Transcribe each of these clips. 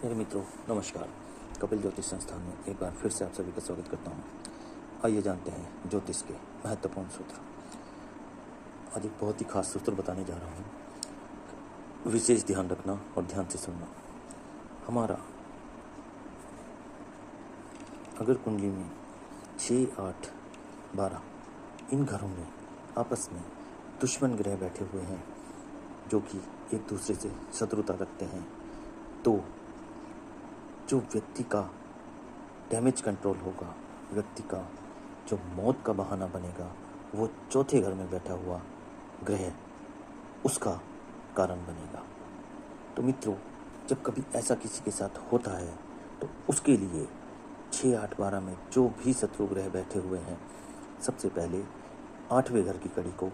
मेरे मित्रों नमस्कार। कपिल ज्योतिष संस्थान में एक बार फिर से आप सभी का स्वागत करता हूँ। आइए जानते हैं ज्योतिष के महत्वपूर्ण सूत्र। आज एक बहुत ही खास सूत्र बताने जा रहा हूँ। विशेष ध्यान रखना और ध्यान से सुनना। हमारा अगर कुंडली में 6, 8, 12 इन घरों में आपस में दुश्मन ग्रह बैठे हुए हैं जो कि एक दूसरे से शत्रुता रखते हैं, तो जो व्यक्ति का डैमेज कंट्रोल होगा, व्यक्ति का जो मौत का बहाना बनेगा, वो चौथे घर में बैठा हुआ ग्रह उसका कारण बनेगा। तो मित्रों, जब कभी ऐसा किसी के साथ होता है तो उसके लिए 6, 8, 12 में जो भी शत्रु ग्रह बैठे हुए हैं, सबसे पहले 8वें घर की कड़ी को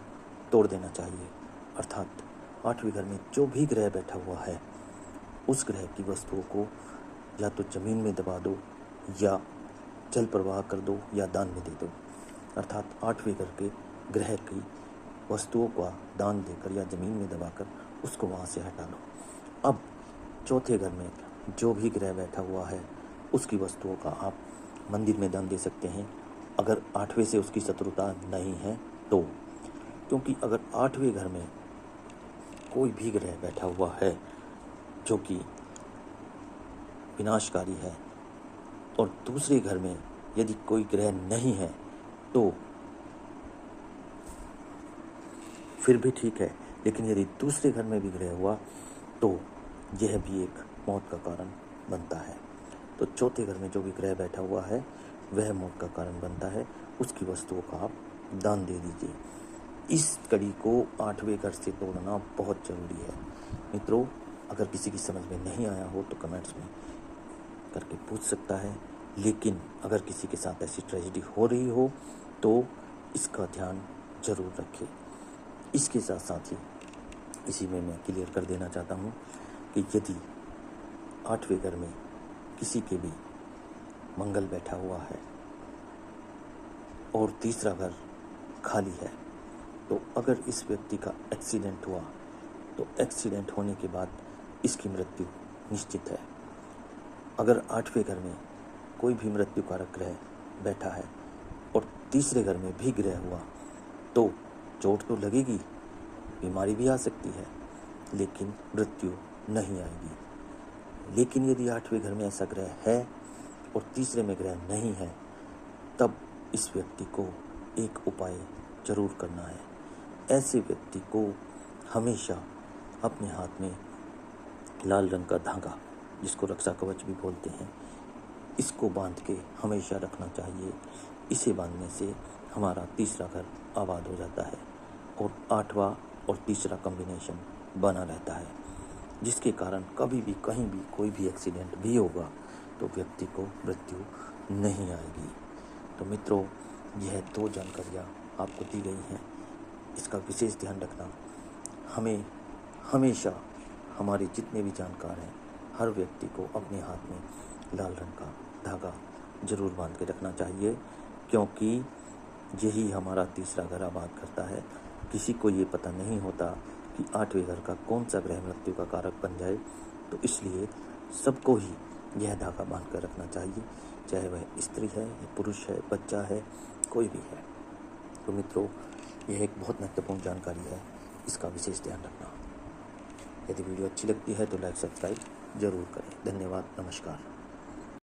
तोड़ देना चाहिए। अर्थात 8वें घर में जो भी ग्रह बैठा हुआ है उस ग्रह की वस्तुओं को या तो ज़मीन में दबा दो, या जल प्रवाह कर दो, या दान में दे दो। अर्थात 8वें घर के ग्रह की वस्तुओं का दान देकर या ज़मीन में दबाकर उसको वहाँ से हटा लो। अब चौथे घर में जो भी ग्रह बैठा हुआ है उसकी वस्तुओं का आप मंदिर में दान दे सकते हैं, अगर 8वें से उसकी शत्रुता नहीं है तो। क्योंकि अगर 8वें घर में कोई भी ग्रह बैठा हुआ है जो कि विनाशकारी है और दूसरे घर में यदि कोई ग्रह नहीं है तो फिर भी ठीक है, लेकिन यदि दूसरे घर में भी ग्रह हुआ तो यह भी एक मौत का कारण बनता है। तो चौथे घर में जो भी ग्रह बैठा हुआ है वह मौत का कारण बनता है, उसकी वस्तुओं का आप दान दे दीजिए। इस कड़ी को 8वें घर से तोड़ना बहुत ज़रूरी है। मित्रों, अगर किसी की समझ में नहीं आया हो तो कमेंट्स में करके पूछ सकता है, लेकिन अगर किसी के साथ ऐसी ट्रेजेडी हो रही हो तो इसका ध्यान जरूर रखें। इसके साथ साथ ही इसी में मैं क्लियर कर देना चाहता हूँ कि यदि 8वें घर में किसी के भी मंगल बैठा हुआ है और तीसरा घर खाली है, तो अगर इस व्यक्ति का एक्सीडेंट हुआ तो एक्सीडेंट होने के बाद इसकी मृत्यु निश्चित है। अगर 8वें घर में कोई भी मृत्यु कारक ग्रह बैठा है और तीसरे घर में भी ग्रह हुआ तो चोट तो लगेगी, बीमारी भी आ सकती है, लेकिन मृत्यु नहीं आएगी। लेकिन यदि 8वें घर में ऐसा ग्रह है और तीसरे में ग्रह नहीं है, तब इस व्यक्ति को एक उपाय जरूर करना है। ऐसे व्यक्ति को हमेशा अपने हाथ में लाल रंग का धागा, जिसको रक्षा कवच भी बोलते हैं, इसको बांध के हमेशा रखना चाहिए। इसे बांधने से हमारा तीसरा घर आबाद हो जाता है और 8वां और तीसरा कॉम्बिनेशन बना रहता है, जिसके कारण कभी भी कहीं भी कोई भी एक्सीडेंट भी होगा तो व्यक्ति को मृत्यु नहीं आएगी। तो मित्रों, यह 2 जानकारियाँ आपको दी गई हैं, इसका विशेष ध्यान रखना। हमें हमेशा हमारे जितने भी जानकार हैं हर व्यक्ति को अपने हाथ में लाल रंग का धागा जरूर बांध के रखना चाहिए, क्योंकि यही हमारा तीसरा घर आबाद करता है। किसी को ये पता नहीं होता कि 8वें घर का कौन सा ग्रह मृत्यु का कारक बन जाए, तो इसलिए सबको ही यह धागा बांध कर रखना चाहिए, चाहे वह स्त्री है, पुरुष है, बच्चा है, कोई भी है। तो मित्रों, यह एक बहुत महत्वपूर्ण जानकारी है, इसका विशेष ध्यान रखना। यदि वीडियो अच्छी लगती है तो लाइक सब्सक्राइब जरूर करें। धन्यवाद, नमस्कार।